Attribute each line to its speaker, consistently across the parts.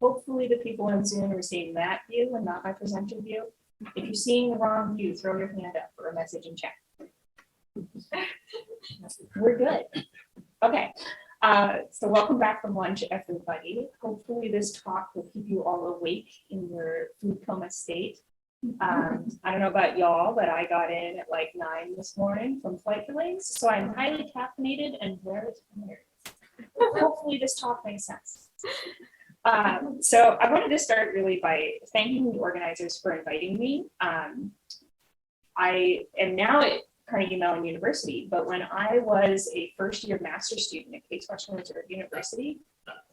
Speaker 1: Hopefully the people in Zoom are seeing that view and not my presenter view. If you're seeing the wrong view, throw your hand up or a message in chat. We're good. Okay. So welcome back from lunch, everybody. Hopefully this talk will keep you all awake in your food coma state. I don't know about y'all, but I got in at like 9 this morning from flight delays, so I'm highly caffeinated and very tired. Hopefully this talk makes sense. So I wanted to start really by thanking the organizers for inviting me. I am now at Carnegie Mellon University, but when I was a first-year master's student at Case Western Reserve University,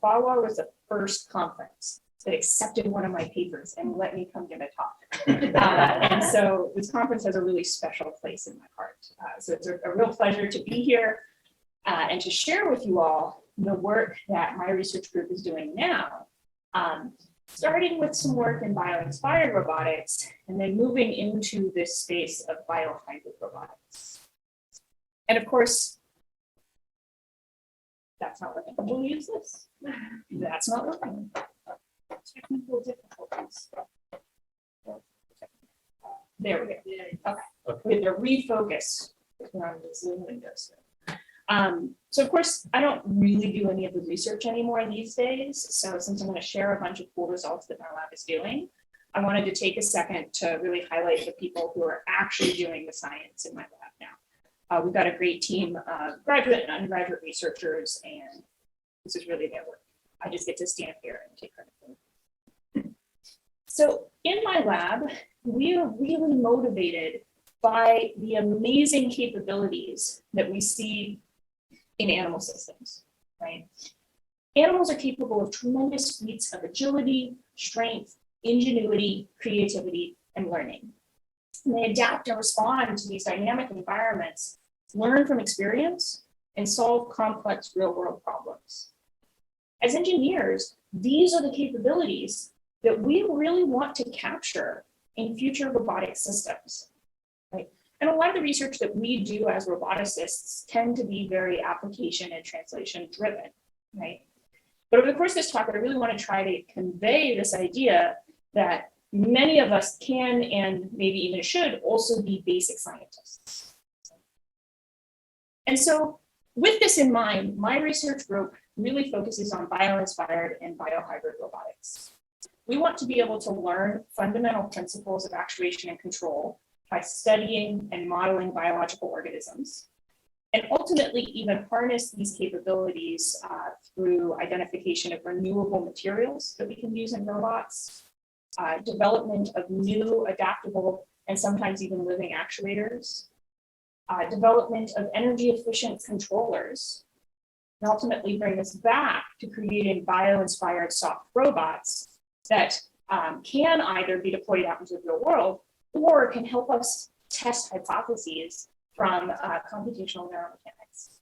Speaker 1: CLAWAR' was the first conference that accepted one of my papers and let me come give a talk. And so this conference has a really special place in my heart. So it's a real pleasure to be here and to share with you all the work that my research group is doing now, starting with some work in bioinspired robotics and then moving into this space of biohybrid robotics. And of course, that's not working. We'll use this. That's not working. Technical difficulties. There we go. Okay. We have to refocus around the Zoom windows. So of course, I don't really do any of the research anymore these days. So since I'm going to share a bunch of cool results that my lab is doing, I wanted to take a second to really highlight the people who are actually doing the science in my lab now. We've got a great team of graduate and undergraduate researchers, and this is really their work. I just get to stand here and take credit for it. So in my lab, we are really motivated by the amazing capabilities that we see in animal systems, right? Animals are capable of tremendous feats of agility, strength, ingenuity, creativity, and learning. And they adapt and respond to these dynamic environments, learn from experience, and solve complex real-world problems. As engineers, these are the capabilities that we really want to capture in future robotic systems, right? And a lot of the research that we do as roboticists tend to be very application and translation driven, right? But over the course of this talk, I really want to try to convey this idea that many of us can and maybe even should also be basic scientists. And so with this in mind, my research group really focuses on bioinspired and biohybrid robotics. We want to be able to learn fundamental principles of actuation and control by studying and modeling biological organisms, and ultimately even harness these capabilities through identification of renewable materials that we can use in robots, development of new adaptable and sometimes even living actuators, development of energy efficient controllers, and ultimately bring us back to creating bioinspired soft robots that can either be deployed out into the real world or can help us test hypotheses from computational neuromechanics.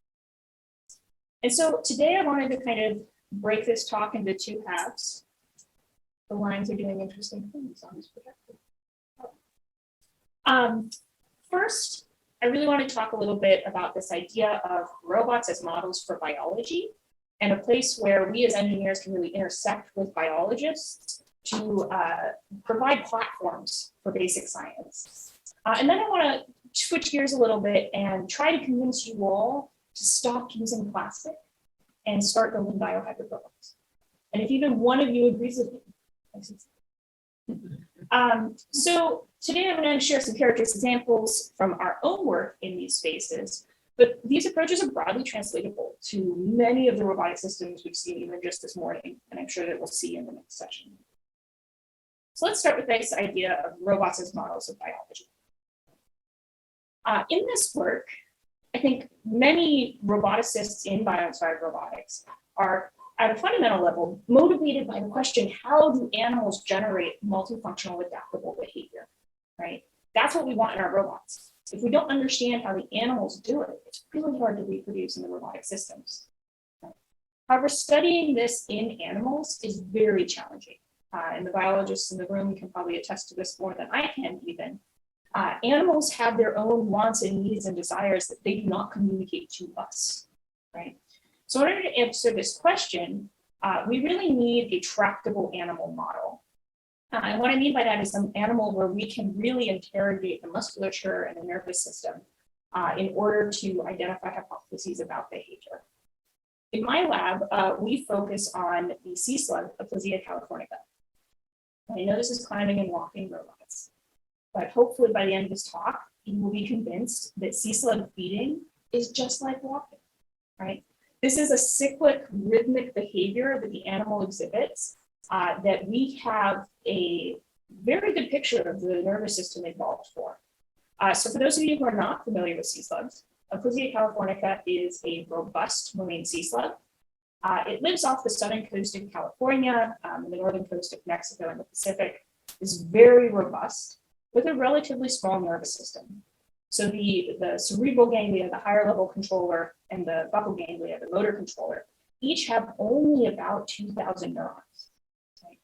Speaker 1: And so today I wanted to kind of break this talk into two halves. The lines are doing interesting things on this projector. First, I really want to talk a little bit about this idea of robots as models for biology and a place where we as engineers can really intersect with biologists to provide platforms for basic science. And then I want to switch gears a little bit and try to convince you all to stop using plastic and start building biohybrid robots. And if even one of you agrees with me. So today I'm going to share some characteristic examples from our own work in these spaces, but these approaches are broadly translatable to many of the robotic systems we've seen even just this morning, and I'm sure that we'll see in the next session. So let's start with this idea of robots as models of biology. In this work, I think many roboticists in bioinspired robotics are, at a fundamental level, motivated by the question, how do animals generate multifunctional adaptable behavior, right? That's what we want in our robots. If we don't understand how the animals do it, it's really hard to reproduce in the robotic systems. However, studying this in animals is very challenging. And the biologists in the room can probably attest to this more than I can even. Animals have their own wants and needs and desires that they do not communicate to us, right? So in order to answer this question, we really need a tractable animal model. And what I mean by that is an animal where we can really interrogate the musculature and the nervous system in order to identify hypotheses about behavior. In my lab, we focus on the sea slug, Aplysia californica. I know this is climbing and walking robots, but hopefully by the end of this talk, you will be convinced that sea slug feeding is just like walking, right? This is a cyclic rhythmic behavior that the animal exhibits that we have a very good picture of the nervous system involved for. So for those of you who are not familiar with sea slugs, Aplysia californica is a robust marine sea slug. It lives off the southern coast of California, and the northern coast of Mexico and the Pacific. Is very robust with a relatively small nervous system. So the cerebral ganglia, the higher level controller, and the buccal ganglia, the motor controller, each have only about 2,000 neurons. Right?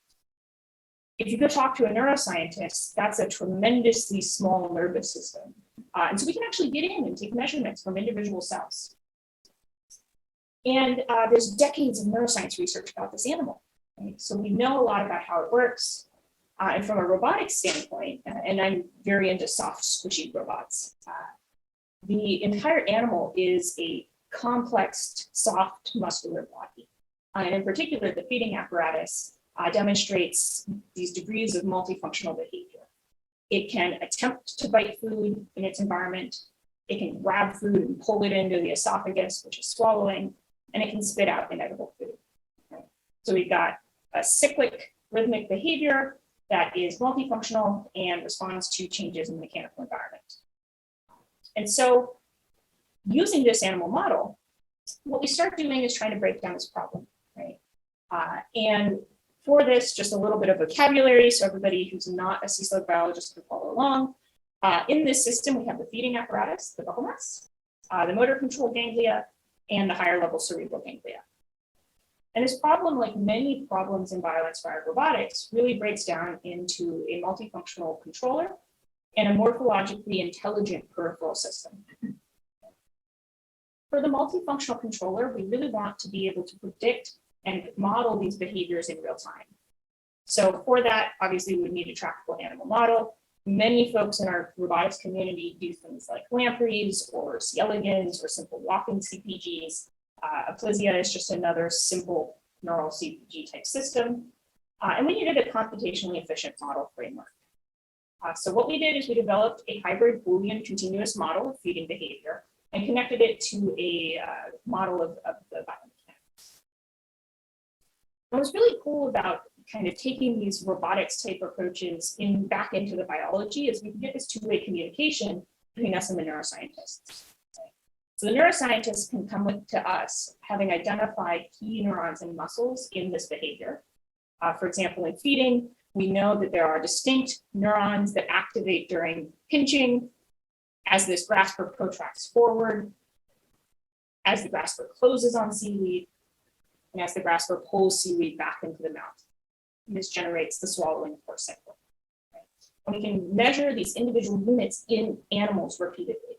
Speaker 1: If you go talk to a neuroscientist, that's a tremendously small nervous system. And so we can actually get in and take measurements from individual cells. And there's decades of neuroscience research about this animal. Right? So we know a lot about how it works. And from a robotics standpoint, and I'm very into soft, squishy robots, the entire animal is a complex, soft, muscular body. And in particular, the feeding apparatus demonstrates these degrees of multifunctional behavior. It can attempt to bite food in its environment. It can grab food and pull it into the esophagus, which is swallowing, and it can spit out inedible food. Right? So we've got a cyclic rhythmic behavior that is multifunctional and responds to changes in the mechanical environment. And so using this animal model, what we start doing is trying to break down this problem, right? And for this, just a little bit of vocabulary, so everybody who's not a sea slug biologist can follow along. In this system, we have the feeding apparatus, the buccal mass, the motor control ganglia, and the higher level cerebral ganglia. And this problem, like many problems in bioinspired robotics, really breaks down into a multifunctional controller and a morphologically intelligent peripheral system. For the multifunctional controller, we really want to be able to predict and model these behaviors in real time. So for that, obviously, we would need a tractable animal model. Many folks in our robotics community do things like lampreys or C. elegans or simple walking CPGs. Aplysia is just another simple neural CPG type system. And we needed a computationally efficient model framework. So what we did is we developed a hybrid Boolean continuous model of feeding behavior and connected it to a model of the biomimetics. And what's really cool about kind of taking these robotics type approaches back into the biology is we can get this two-way communication between us and the neuroscientists. So the neuroscientists can come to us having identified key neurons and muscles in this behavior. For example, in feeding, we know that there are distinct neurons that activate during pinching, as this grasper protracts forward, as the grasper closes on seaweed, and as the grasper pulls seaweed back into the mouth. And this generates the swallowing force cycle. Right? And we can measure these individual units in animals repeatedly.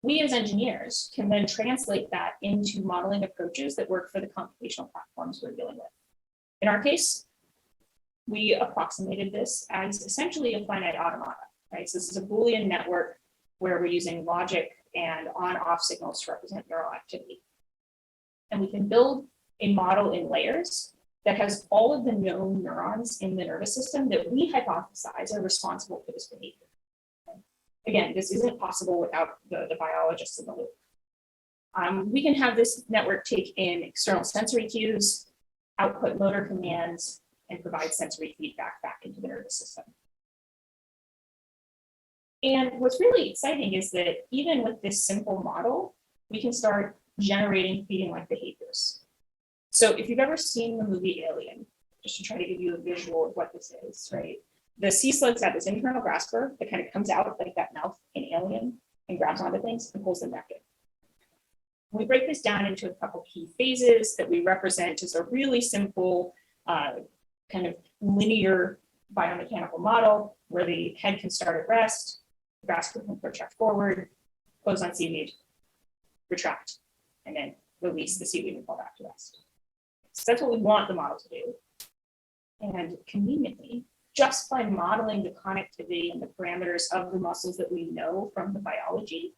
Speaker 1: We as engineers can then translate that into modeling approaches that work for the computational platforms we're dealing with. In our case, we approximated this as essentially a finite automata, right? So this is a Boolean network where we're using logic and on-off signals to represent neural activity. And we can build a model in layers that has all of the known neurons in the nervous system that we hypothesize are responsible for this behavior. Again, this isn't possible without the biologists in the loop. We can have this network take in external sensory cues, output motor commands, and provide sensory feedback back into the nervous system. And what's really exciting is that even with this simple model, we can start generating feeding-like behaviors. So if you've ever seen the movie Alien, just to try to give you a visual of what this is, right? The sea slugs have this internal grasper that kind of comes out like that mouth in Alien and grabs onto things and pulls them back in. We break this down into a couple key phases that we represent as a really simple kind of linear biomechanical model where the head can start at rest, the grasper can protract forward, close on seaweed, retract, and then release the seaweed and fall back to rest. That's what we want the model to do. And conveniently, just by modeling the connectivity and the parameters of the muscles that we know from the biology,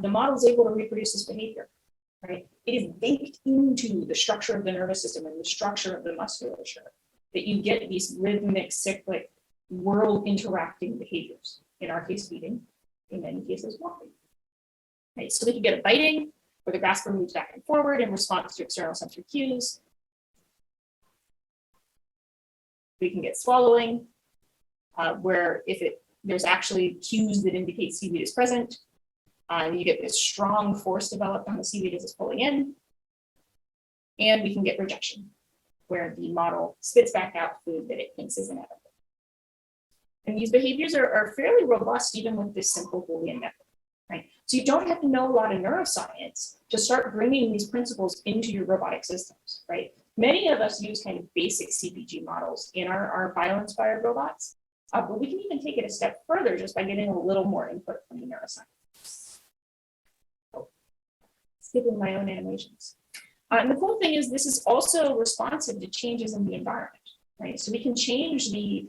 Speaker 1: the model is able to reproduce this behavior, right? It is baked into the structure of the nervous system and the structure of the musculature that you get these rhythmic, cyclic, world interacting behaviors. In our case, feeding, in many cases, walking. Right? So we can get a biting, where the grasper moves back and forward in response to external sensory cues. We can get swallowing, where there's actually cues that indicate seaweed is present. You get this strong force developed on the seaweed as it's pulling in. And we can get rejection, where the model spits back out food that it thinks is inedible. And these behaviors are fairly robust even with this simple Boolean method, right? So you don't have to know a lot of neuroscience to start bringing these principles into your robotic systems, right? Many of us use kind of basic CPG models in our bioinspired robots, but we can even take it a step further just by getting a little more input from the neuroscience. Oh, skipping my own animations. And the cool thing is this is also responsive to changes in the environment, right? So we can change the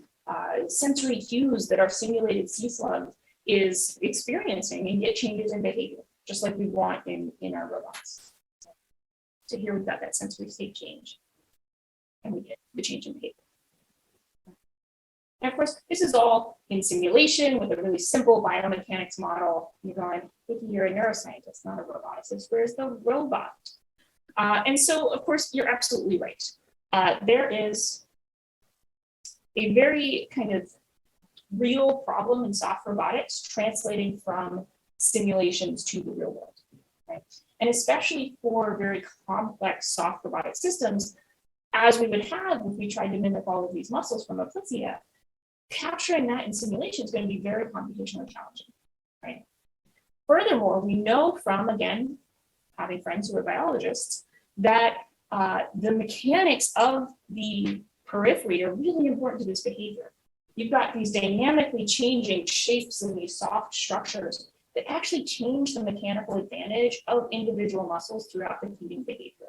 Speaker 1: sensory cues that our simulated sea slug is experiencing and get changes in behavior, just like we want in our robots. So here we've got that sensory state change, and we get the change in behavior. And of course, this is all in simulation with a really simple biomechanics model. You're going, Vicky, you're a neuroscientist, not a roboticist. Where's the robot? And so, of course, you're absolutely right. There is a very kind of real problem in soft robotics translating from simulations to the real world, right? And especially for very complex soft robotic systems, as we would have if we tried to mimic all of these muscles from a Plizia, capturing that in simulation is going to be very computationally challenging, right? Furthermore, we know from, again, having friends who are biologists, that the mechanics of the periphery are really important to this behavior. You've got these dynamically changing shapes in these soft structures that actually change the mechanical advantage of individual muscles throughout the feeding behavior.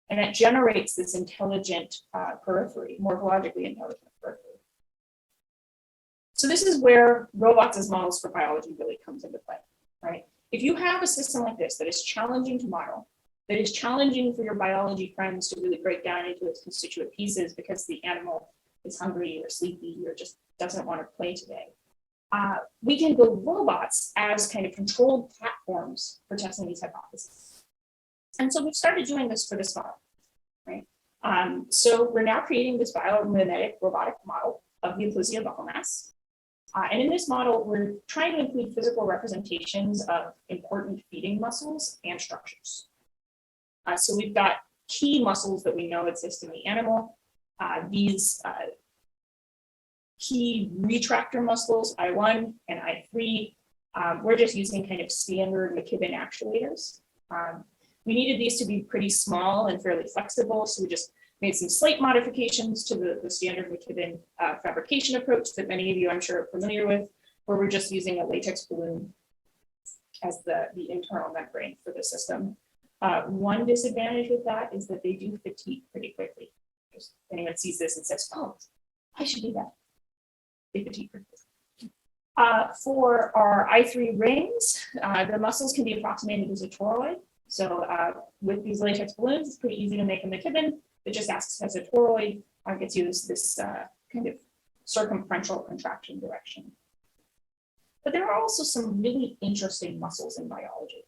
Speaker 1: And that generates this intelligent periphery, morphologically intelligent periphery. So this is where robots as models for biology really comes into play, right? If you have a system like this that is challenging to model, that is challenging for your biology friends to really break down into its constituent pieces because the animal is hungry or sleepy or just doesn't want to play today, we can build robots as kind of controlled platforms for testing these hypotheses. And so we've started doing this for this model, right? So we're now creating this biomimetic robotic model of the Plizia buccal mass. And in this model, we're trying to include physical representations of important feeding muscles and structures. So we've got key muscles that we know exist in the animal. These key retractor muscles, I1 and I3, we're just using kind of standard McKibben actuators. We needed these to be pretty small and fairly flexible, so we just made some slight modifications to the standard McKibben fabrication approach that many of you, I'm sure, are familiar with, where we're just using a latex balloon as the internal membrane for the system. One disadvantage with that is that they do fatigue pretty quickly. If anyone sees this and says, oh, I should do that. They fatigue pretty quickly. For our I3 rings, the muscles can be approximated as a toroid. So with these latex balloons, it's pretty easy to make a McKibben. It just acts as a toroid, gets you this kind of circumferential contraction direction. But there are also some really interesting muscles in biology.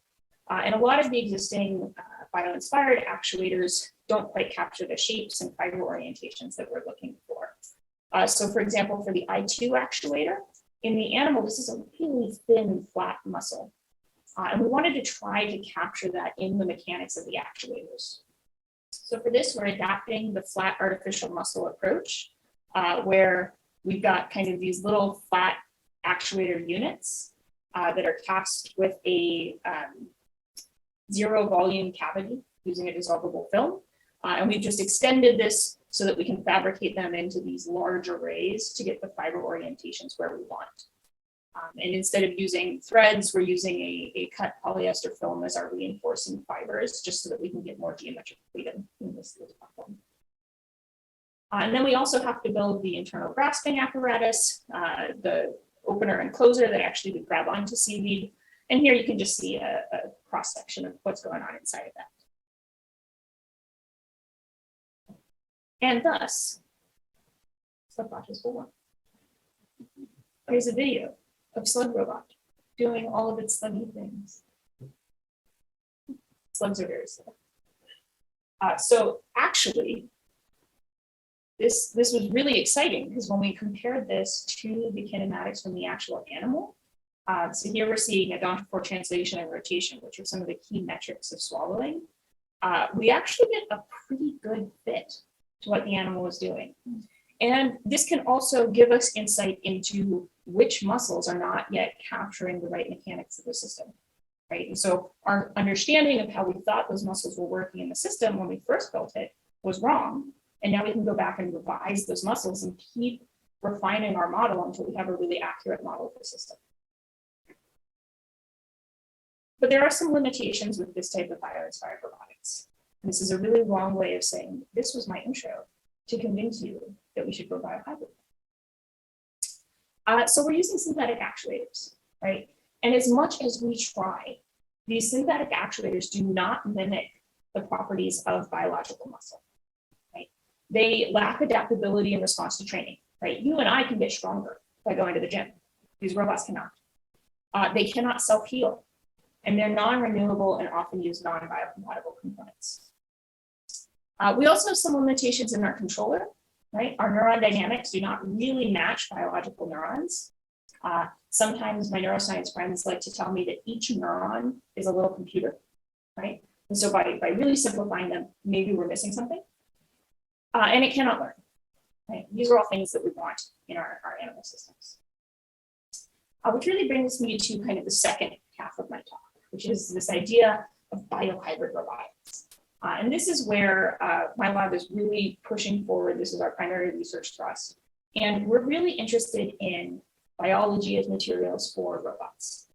Speaker 1: And a lot of the existing bioinspired actuators don't quite capture the shapes and fiber orientations that we're looking for. So for example, for the I2 actuator, in the animal, this is a really thin, flat muscle. And we wanted to try to capture that in the mechanics of the actuators. So for this, we're adapting the flat artificial muscle approach, where we've got kind of these little flat actuator units that are cast with a zero volume cavity using a dissolvable film. And we've just extended this so that we can fabricate them into these large arrays to get the fiber orientations where we want. And instead of using threads, we're using a cut polyester film as our reinforcing fibers, just so that we can get more geometric freedom in this platform. And then we also have to build the internal grasping apparatus, the opener and closer that actually would grab onto seaweed. And here you can just see a cross section of what's going on inside of that. And thus, Slugbot is born. Here's a video of Slug Robot doing all of its sluggy things. Slugs are very slow. So actually, this was really exciting because when we compared this to the kinematics from the actual animal, so here we're seeing odontophore translation and rotation, which are some of the key metrics of swallowing. We actually get a pretty good fit to what the animal was doing. And this can also give us insight into which muscles are not yet capturing the right mechanics of the system, right? And so our understanding of how we thought those muscles were working in the system when we first built it was wrong. And now we can go back and revise those muscles and keep refining our model until we have a really accurate model of the system. But there are some limitations with this type of bioinspired robotics. And this is a really long way of saying, this was my intro to convince you that we should go biohybrid. So we're using synthetic actuators, right? And as much as we try, these synthetic actuators do not mimic the properties of biological muscle, right? They lack adaptability in response to training, right? You and I can get stronger by going to the gym. These robots cannot. They cannot self-heal, and they're non-renewable and often use non-biocompatible components. We also have some limitations in our controller, right? Our neuron dynamics do not really match biological neurons. Sometimes my neuroscience friends like to tell me that each neuron is a little computer, right? And so by really simplifying them, maybe we're missing something. And it cannot learn, right? These are all things that we want in our animal systems. Which really brings me to kind of the second half of my talk, which is this idea of biohybrid robotics. And this is where my lab is really pushing forward. This is our primary research thrust. And we're really interested in biology as materials for robots.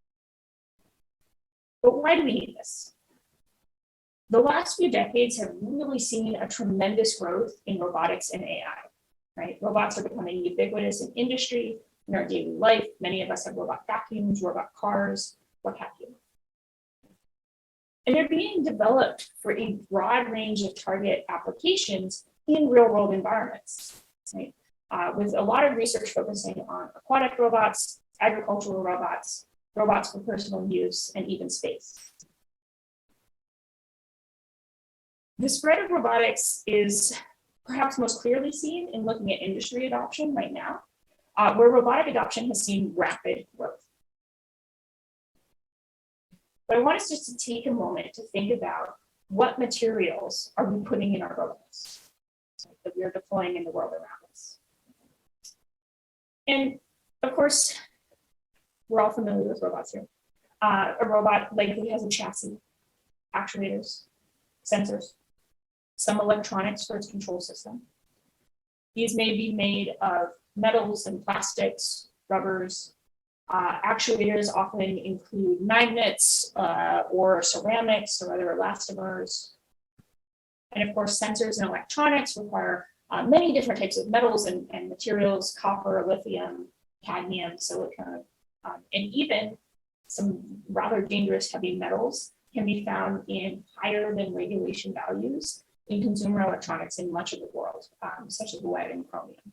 Speaker 1: But why do we need this? The last few decades have really seen a tremendous growth in robotics and AI, right? Robots are becoming ubiquitous in industry, in our daily life. Many of us have robot vacuums, robot cars, what have you. And they're being developed for a broad range of target applications in real world environments, right? With a lot of research focusing on aquatic robots, agricultural robots, robots for personal use, and even space. The spread of robotics is perhaps most clearly seen in looking at industry adoption right now, where robotic adoption has seen rapid growth. But I want us just to take a moment to think about what materials are we putting in our robots that we are deploying in the world around us. And of course, we're all familiar with robots here. A robot likely has a chassis, actuators, sensors, some electronics for its control system. These may be made of metals and plastics, rubbers. Actuators often include magnets or ceramics or other elastomers. And of course, sensors and electronics require many different types of metals and materials: copper, lithium, cadmium, silicon, and even some rather dangerous heavy metals can be found in higher than regulation values in consumer electronics in much of the world, such as lead and chromium.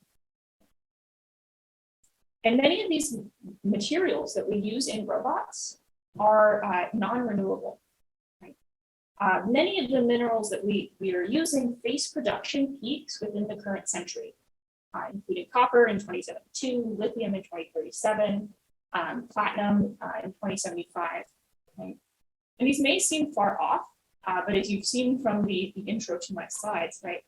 Speaker 1: And many of these materials that we use in robots are non-renewable. Right? Many of the minerals that we are using face production peaks within the current century, including copper in 2072, lithium in 2037, platinum in 2075. Right? And these may seem far off, but as you've seen from the intro to my slides, right,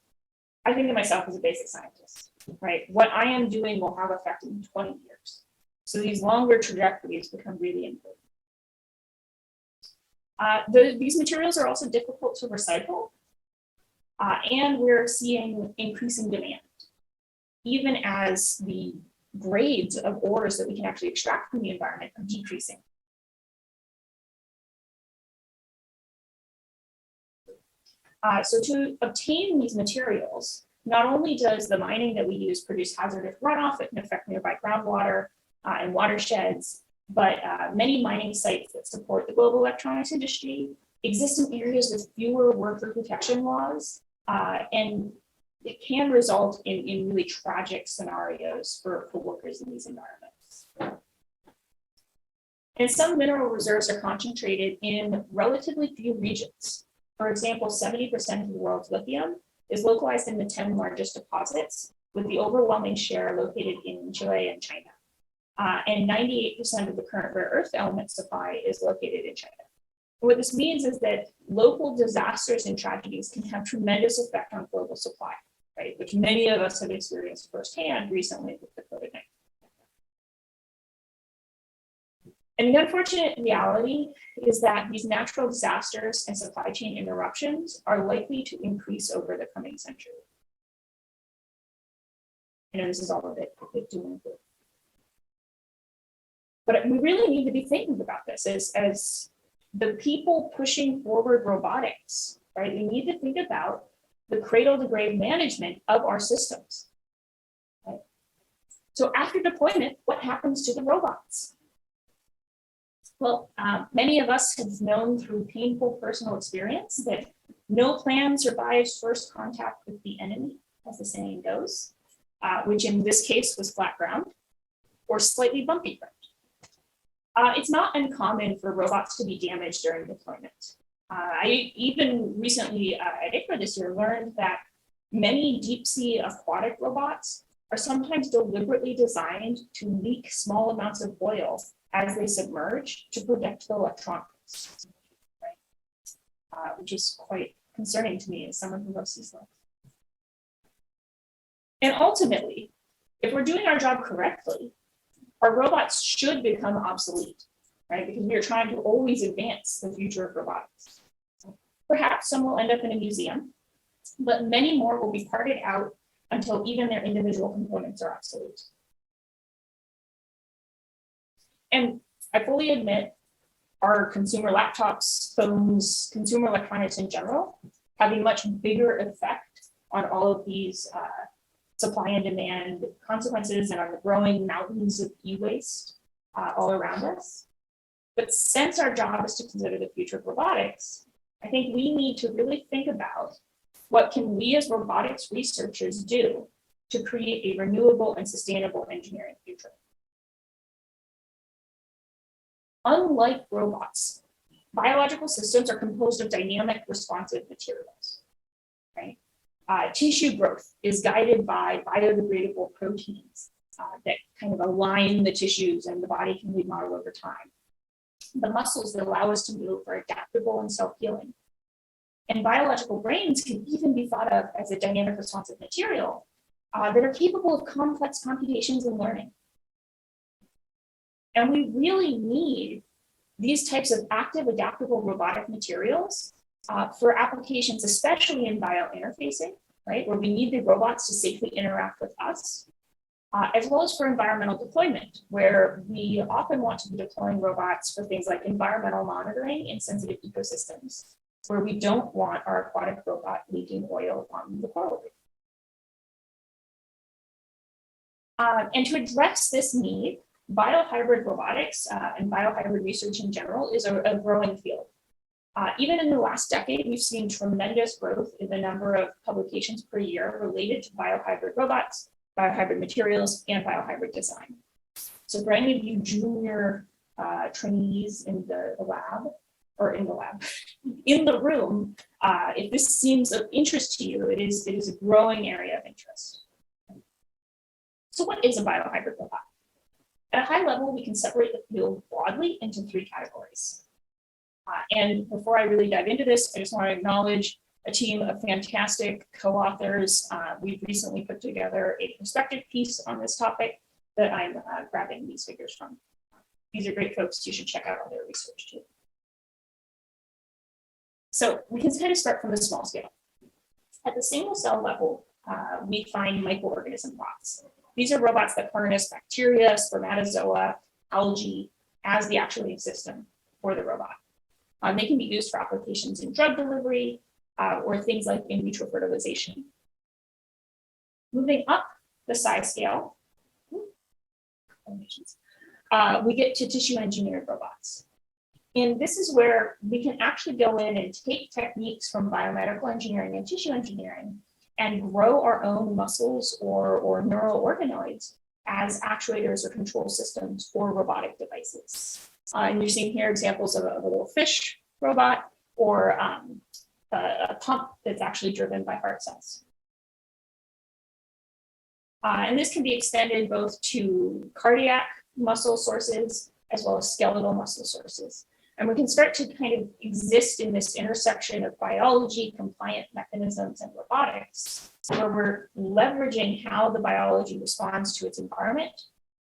Speaker 1: I think of myself as a basic scientist, right? What I am doing will have effect in 20 years. So these longer trajectories become really important. These materials are also difficult to recycle, and we're seeing increasing demand, even as the grades of ores that we can actually extract from the environment are decreasing. So to obtain these materials, not only does the mining that we use produce hazardous runoff that can affect nearby groundwater and watersheds, but many mining sites that support the global electronics industry exist in areas with fewer worker protection laws, and it can result in really tragic scenarios for workers in these environments. And some mineral reserves are concentrated in relatively few regions. For example, 70% of the world's lithium is localized in the 10 largest deposits, with the overwhelming share located in Chile and China. And 98% of the current rare earth element supply is located in China. What this means is that local disasters and tragedies can have tremendous effect on global supply, right? Which many of us have experienced firsthand recently with the COVID-19. And the unfortunate reality is that these natural disasters and supply chain interruptions are likely to increase over the coming century. I know this is all a bit doom and gloom. But we really need to be thinking about this as the people pushing forward robotics, right? We need to think about the cradle to grave management of our systems. Right? So after deployment, what happens to the robots? Well, many of us have known through painful personal experience that no plan survives first contact with the enemy, as the saying goes, which in this case was flat ground or slightly bumpy ground. It's not uncommon for robots to be damaged during deployment. I even recently at ICRA this year learned that many deep sea aquatic robots are sometimes deliberately designed to leak small amounts of oil as they submerge to protect the electronics, right? Which is quite concerning to me as someone who loves sea slugs. And ultimately, if we're doing our job correctly, our robots should become obsolete, right? Because we are trying to always advance the future of robotics. Perhaps some will end up in a museum, but many more will be parted out until even their individual components are obsolete. And I fully admit our consumer laptops, phones, consumer electronics in general have a much bigger effect on all of these supply and demand consequences and on the growing mountains of e-waste all around us. But since our job is to consider the future of robotics, I think we need to really think about what can we as robotics researchers do to create a renewable and sustainable engineering future. Unlike robots, biological systems are composed of dynamic responsive materials, right? Tissue growth is guided by biodegradable proteins that kind of align the tissues and the body can remodel over time. The muscles that allow us to move are adaptable and self-healing. And biological brains can even be thought of as a dynamic responsive material that are capable of complex computations and learning. And we really need these types of active adaptable robotic materials for applications, especially in biointerfacing, right, where we need the robots to safely interact with us, as well as for environmental deployment, where we often want to be deploying robots for things like environmental monitoring in sensitive ecosystems, where we don't want our aquatic robot leaking oil on the coral reef. And to address this need, biohybrid robotics and biohybrid research in general is a growing field. Even in the last decade, we've seen tremendous growth in the number of publications per year related to biohybrid robots, biohybrid materials, and biohybrid design. So for any of you junior trainees in the lab, in the room, if this seems of interest to you, it is a growing area of interest. So what is a biohybrid robot? At a high level, we can separate the field broadly into three categories. And before I really dive into this, I just want to acknowledge a team of fantastic co-authors. We've recently put together a perspective piece on this topic that I'm grabbing these figures from. These are great folks. You should check out all their research too. So we can kind of start from the small scale. At the single cell level, we find microorganism plots. These are robots that harness bacteria, spermatozoa, algae as the actuating system for the robot. They can be used for applications in drug delivery or things like in vitro fertilization. Moving up the size scale, we get to tissue engineered robots. And this is where we can actually go in and take techniques from biomedical engineering and tissue engineering and grow our own muscles or neural organoids as actuators or control systems for robotic devices. And you're seeing here examples of a little fish robot or a pump that's actually driven by heart cells. And this can be extended both to cardiac muscle sources as well as skeletal muscle sources. And we can start to kind of exist in this intersection of biology, compliant mechanisms, and robotics, where we're leveraging how the biology responds to its environment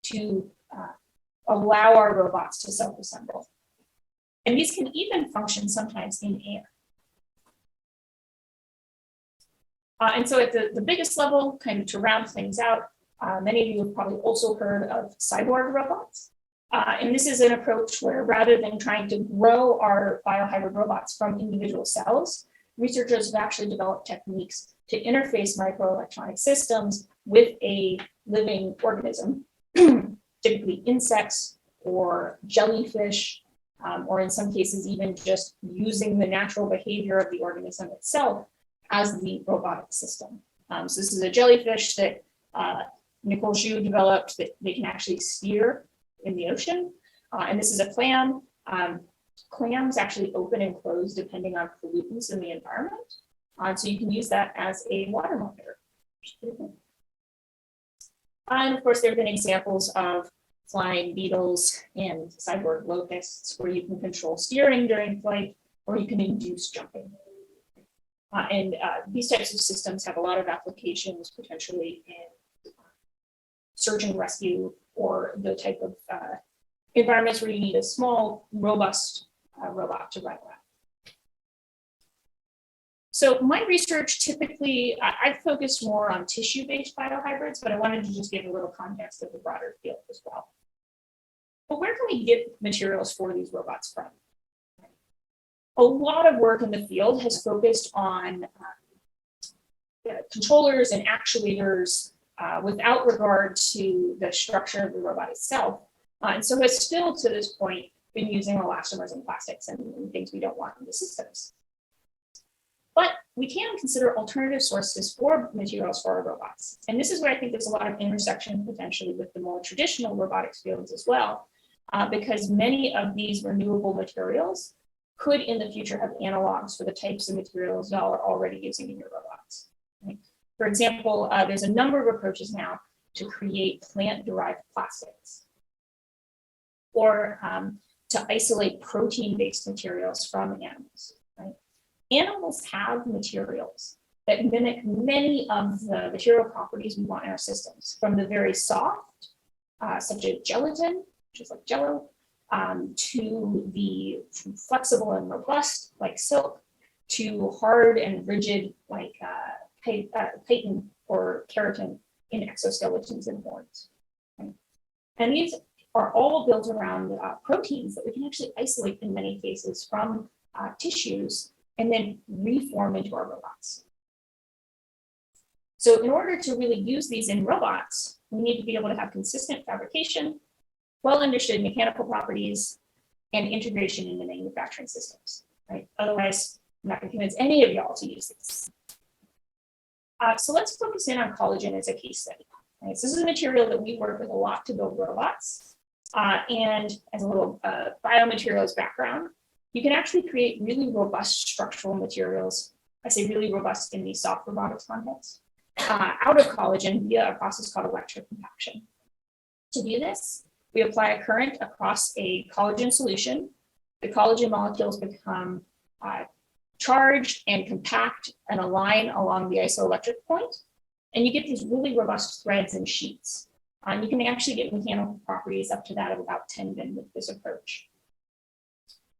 Speaker 1: to allow our robots to self-assemble. And these can even function sometimes in air. And so at the biggest level, kind of to round things out, many of you have probably also heard of cyborg robots. And this is an approach where rather than trying to grow our biohybrid robots from individual cells, researchers have actually developed techniques to interface microelectronic systems with a living organism, typically insects or jellyfish, or in some cases, even just using the natural behavior of the organism itself as the robotic system. So this is a jellyfish that Nicole Zhu developed that they can actually steer in the ocean. And this is a clam. Clams actually open and close depending on pollutants in the environment. So you can use that as a water monitor. And of course, there have been examples of flying beetles and cyborg locusts where you can control steering during flight or you can induce jumping. And these types of systems have a lot of applications potentially in search and rescue or the type of environments where you need a small, robust robot to run around. So my research typically, I've focused more on tissue-based biohybrids, but I wanted to just give a little context of the broader field as well. But where can we get materials for these robots from? A lot of work in the field has focused on controllers and actuators without regard to the structure of the robot itself. And so has still to this point been using elastomers and plastics and things we don't want in the systems. But we can consider alternative sources for materials for our robots. And this is where I think there's a lot of intersection potentially with the more traditional robotics fields as well, because many of these renewable materials could in the future have analogs for the types of materials y'all are already using in your robots. Right? For example, there's a number of approaches now to create plant-derived plastics or to isolate protein-based materials from animals. Right? Animals have materials that mimic many of the material properties we want in our systems, from the very soft, such as gelatin, which is like Jello, to the flexible and robust, like silk, to hard and rigid, like chitin or keratin in exoskeletons and horns. Right? And these are all built around proteins that we can actually isolate in many cases from tissues and then reform into our robots. So in order to really use these in robots, we need to be able to have consistent fabrication, well understood mechanical properties, and integration into manufacturing systems, right? Otherwise, I'm not gonna convince any of y'all to use this. So let's focus in on collagen as a case study. Right? So this is a material that we work with a lot to build robots. And as a little biomaterials background, you can actually create really robust structural materials. I say really robust in the soft robotics context, out of collagen via a process called electrocompaction. To do this, we apply a current across a collagen solution. The collagen molecules become charged and compact and align along the isoelectric point. And you get these really robust threads and sheets. You can actually get mechanical properties up to that of about 10 bin with this approach.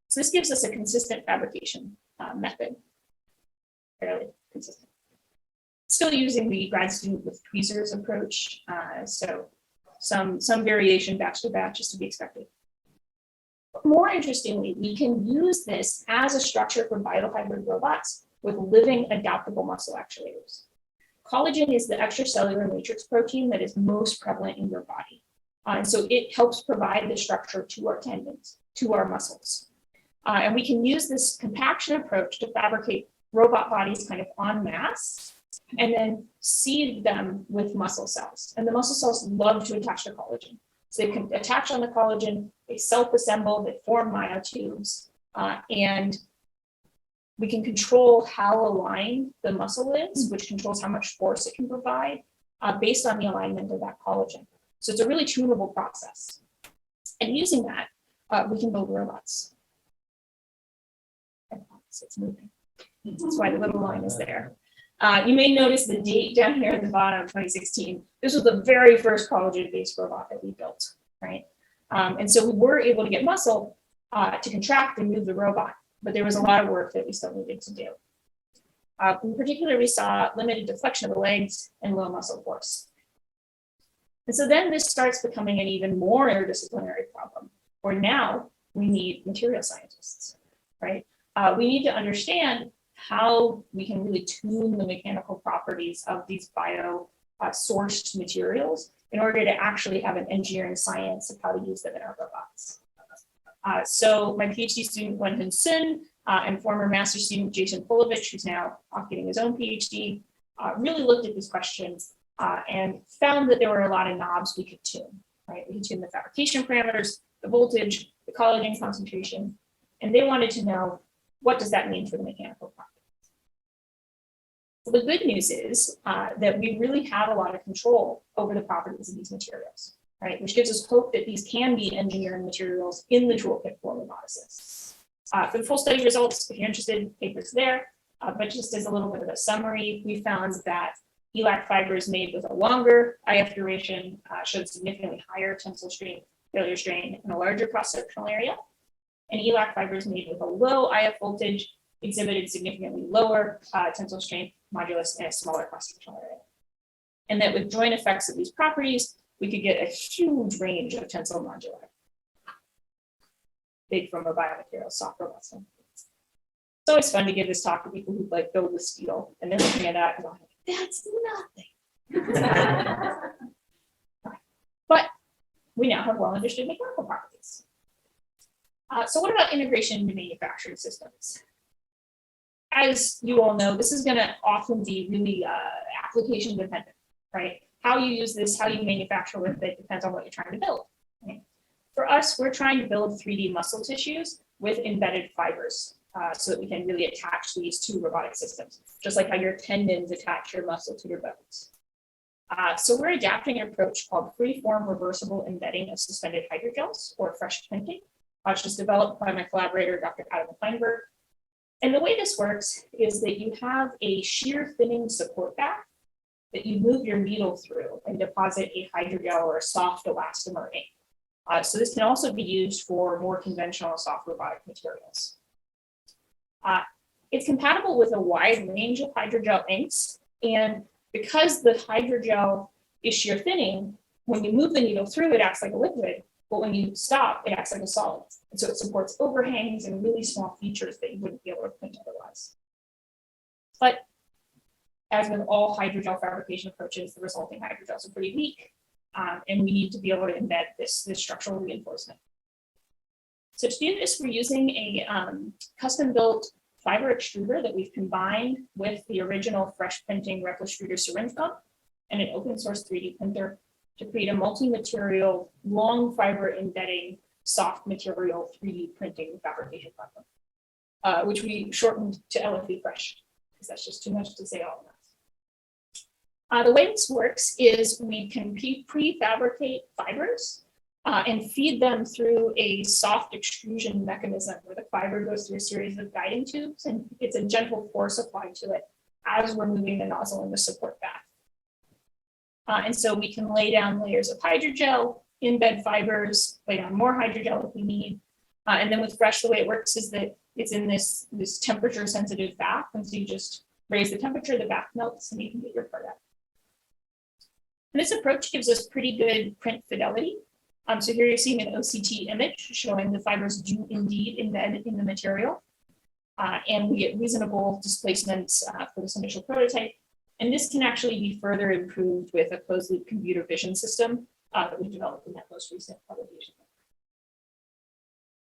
Speaker 1: So this gives us a consistent fabrication method, fairly consistent. Still using the grad student with tweezers approach, so some variation batch to batch is to be expected. But more interestingly, we can use this as a structure for biohybrid robots with living adaptable muscle actuators. Collagen is the extracellular matrix protein that is most prevalent in your body. And so it helps provide the structure to our tendons, to our muscles. And we can use this compaction approach to fabricate robot bodies kind of en masse and then seed them with muscle cells. And the muscle cells love to attach to collagen. So they can attach on the collagen, they self-assemble, they form myotubes, and we can control how aligned the muscle is, which controls how much force it can provide based on the alignment of that collagen. So it's a really tunable process. And using that, we can build robots. It's moving. That's why the little line is there. You may notice the date down here at the bottom, 2016. This was the very first collagen-based robot that we built, right? And so we were able to get muscle to contract and move the robot, but there was a lot of work that we still needed to do. In particular, we saw limited deflection of the legs and low muscle force. And so then this starts becoming an even more interdisciplinary problem, where now we need material scientists, right? We need to understand how we can really tune the mechanical properties of these bio-sourced materials in order to actually have an engineering science of how to use them in our robots. So my PhD student, Wenhan Sun, and former master student, Jason Polovich, who's now off getting his own PhD, really looked at these questions and found that there were a lot of knobs we could tune, right? We could tune the fabrication parameters, the voltage, the collagen concentration, and they wanted to know, what does that mean for the mechanical properties? Well, the good news is that we really have a lot of control over the properties of these materials, right? Which gives us hope that these can be engineering materials in the toolkit for roboticists. For the full study results, if you're interested, papers there. But just as a little bit of a summary, we found that ELAC fibers made with a longer IF duration showed significantly higher tensile strength, failure strain, and a larger cross-sectional area. And ELAC fibers made with a low IF voltage exhibited significantly lower tensile strength modulus and a smaller cross-sectional area. And that with joint effects of these properties, we could get a huge range of tensile moduli. Big from a biomaterial, soft robots. It's always fun to give this talk to people who like build with steel, and they're looking at that and going, that's nothing. But we now have well understood mechanical properties. So what about integration into manufacturing systems? As you all know, this is going to often be really application dependent, right? How you use this, how you manufacture with it depends on what you're trying to build. Right? For us, we're trying to build 3D muscle tissues with embedded fibers so that we can really attach these to robotic systems, just like how your tendons attach your muscle to your bones. So we're adapting an approach called free-form reversible embedding of suspended hydrogels, or fresh printing, which was developed by my collaborator, Dr. Adam Kleinberg. And the way this works is that you have a shear thinning support bath that you move your needle through and deposit a hydrogel or a soft elastomer in. So this can also be used for more conventional soft robotic materials. It's compatible with a wide range of hydrogel inks, and because the hydrogel is shear thinning, when you move the needle through, it acts like a liquid, but when you stop, it acts like a solid. And so it supports overhangs and really small features that you wouldn't be able to print otherwise. But as with all hydrogel fabrication approaches, the resulting hydrogels are pretty weak, and we need to be able to embed this structural reinforcement. So to do this, we're using a custom-built fiber extruder that we've combined with the original fresh printing Replistrator syringe pump and an open source 3D printer to create a multi-material, long fiber embedding, soft material 3D printing fabrication platform, which we shortened to LFE Fresh, because that's just too much to say all at once. The way this works is we can prefabricate fibers and feed them through a soft extrusion mechanism where the fiber goes through a series of guiding tubes and it's a gentle force applied to it as we're moving the nozzle in the support bath. And so we can lay down layers of hydrogel, embed fibers, lay down more hydrogel if we need. And then with Fresh, the way it works is that it's in this temperature sensitive bath. And so you just raise the temperature, the bath melts, and you can get your part out. And this approach gives us pretty good print fidelity. So here you're seeing an OCT image showing the fibers do indeed embed in the material. And we get reasonable displacements for this initial prototype. And this can actually be further improved with a closed loop computer vision system that we developed in that most recent publication.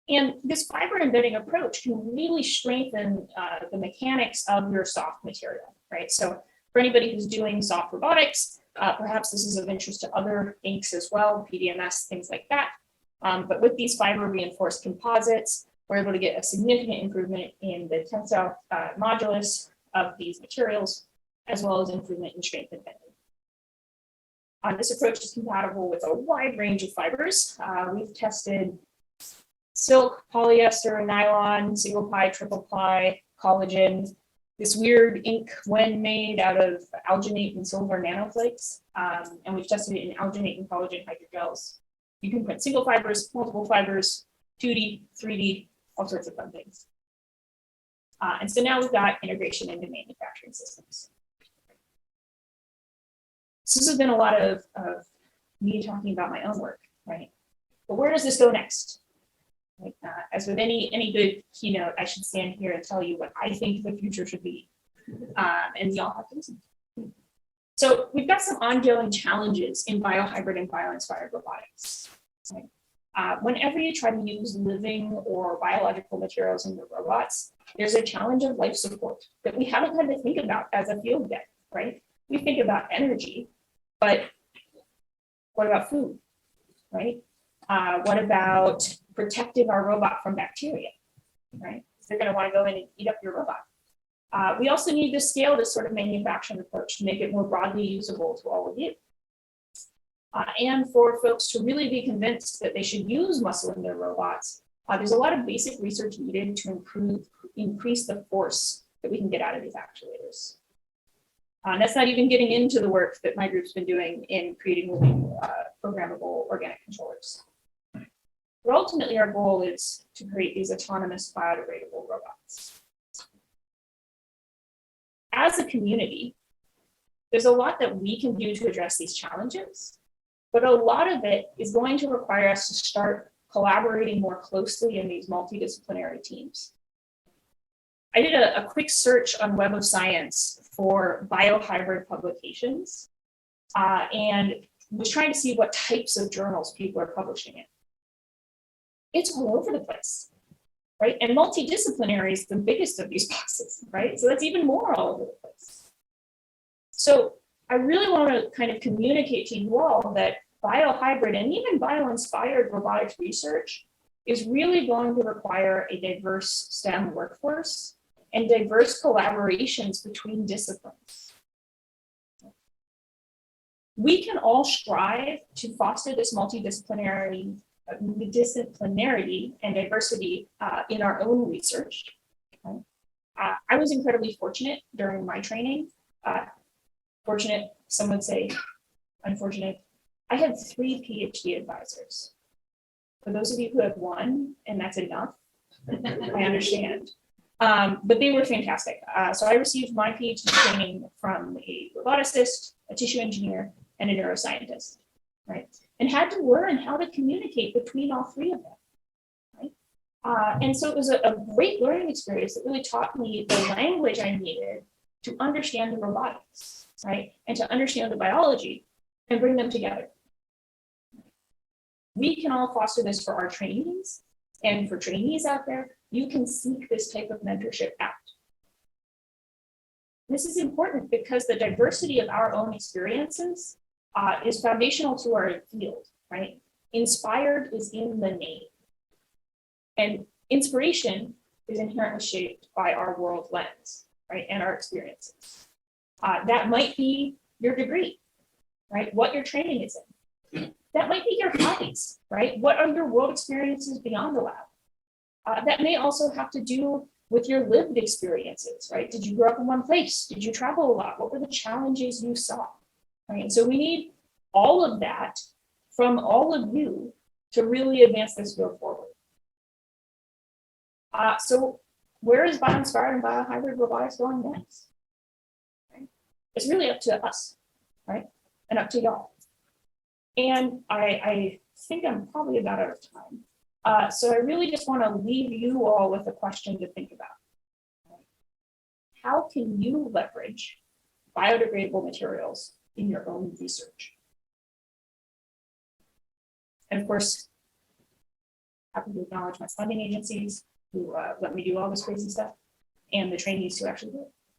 Speaker 1: And this fiber embedding approach can really strengthen the mechanics of your soft material, right? So for anybody who's doing soft robotics, perhaps this is of interest to other inks as well, PDMS, things like that. But with these fiber reinforced composites, we're able to get a significant improvement in the tensile modulus of these materials, as well as improvement in strength and bending. This approach is compatible with a wide range of fibers. We've tested silk, polyester, nylon, single ply, triple ply, collagen, this weird ink when made out of alginate and silver nanoflakes. And we've tested it in alginate and collagen hydrogels. You can print single fibers, multiple fibers, 2D, 3D, all sorts of fun things. And so now we've got integration into manufacturing systems. So this has been a lot of me talking about my own work, right? But where does this go next? Like, as with any good keynote, I should stand here and tell you what I think the future should be. And y'all have to listen. So we've got some ongoing challenges in biohybrid and bioinspired robotics. Right? Whenever you try to use living or biological materials in your robots, there's a challenge of life support that we haven't had to think about as a field yet, right? We think about energy, but what about food, right? What about protecting our robot from bacteria, right? They're going to want to go in and eat up your robot. We also need to scale this sort of manufacturing approach to make it more broadly usable to all of you. And for folks to really be convinced that they should use muscle in their robots, there's a lot of basic research needed to increase the force that we can get out of these actuators. And that's not even getting into the work that my group's been doing in creating living programmable organic controllers. But ultimately, our goal is to create these autonomous biodegradable robots. As a community, there's a lot that we can do to address these challenges, but a lot of it is going to require us to start collaborating more closely in these multidisciplinary teams. I did a quick search on Web of Science for biohybrid publications and was trying to see what types of journals people are publishing in. It's all over the place, right? And multidisciplinary is the biggest of these boxes, right? So that's even more all over the place. So I really want to kind of communicate to you all that biohybrid and even bioinspired robotics research is really going to require a diverse STEM workforce and diverse collaborations between disciplines. We can all strive to foster this multidisciplinarity and diversity in our own research. Okay? I was incredibly fortunate during my training. Fortunate, some would say unfortunate. I had 3 PhD advisors. For those of you who have 1, and that's enough, I understand. But they were fantastic. So I received my PhD training from a roboticist, a tissue engineer, and a neuroscientist, right? And had to learn how to communicate between all 3 of them, right? And so it was a great learning experience that really taught me the language I needed to understand the robotics, right? And to understand the biology and bring them together. We can all foster this for our trainees, and for trainees out there, you can seek this type of mentorship out. This is important because the diversity of our own experiences is foundational to our field, right? Inspired is in the name. And inspiration is inherently shaped by our world lens, right? And our experiences. That might be your degree, right? What your training is in. That might be your hobbies, right? What are your world experiences beyond the lab? That may also have to do with your lived experiences, right? Did you grow up in one place? Did you travel a lot? What were the challenges you saw, right? And so we need all of that from all of you to really advance this field forward. So where is bioinspired and biohybrid robotics going next? It's really up to us, right? And up to y'all. And I think I'm probably about out of time. So I really just want to leave you all with a question to think about. How can you leverage biodegradable materials in your own research? And of course, happy to acknowledge my funding agencies who let me do all this crazy stuff and the trainees who actually do it.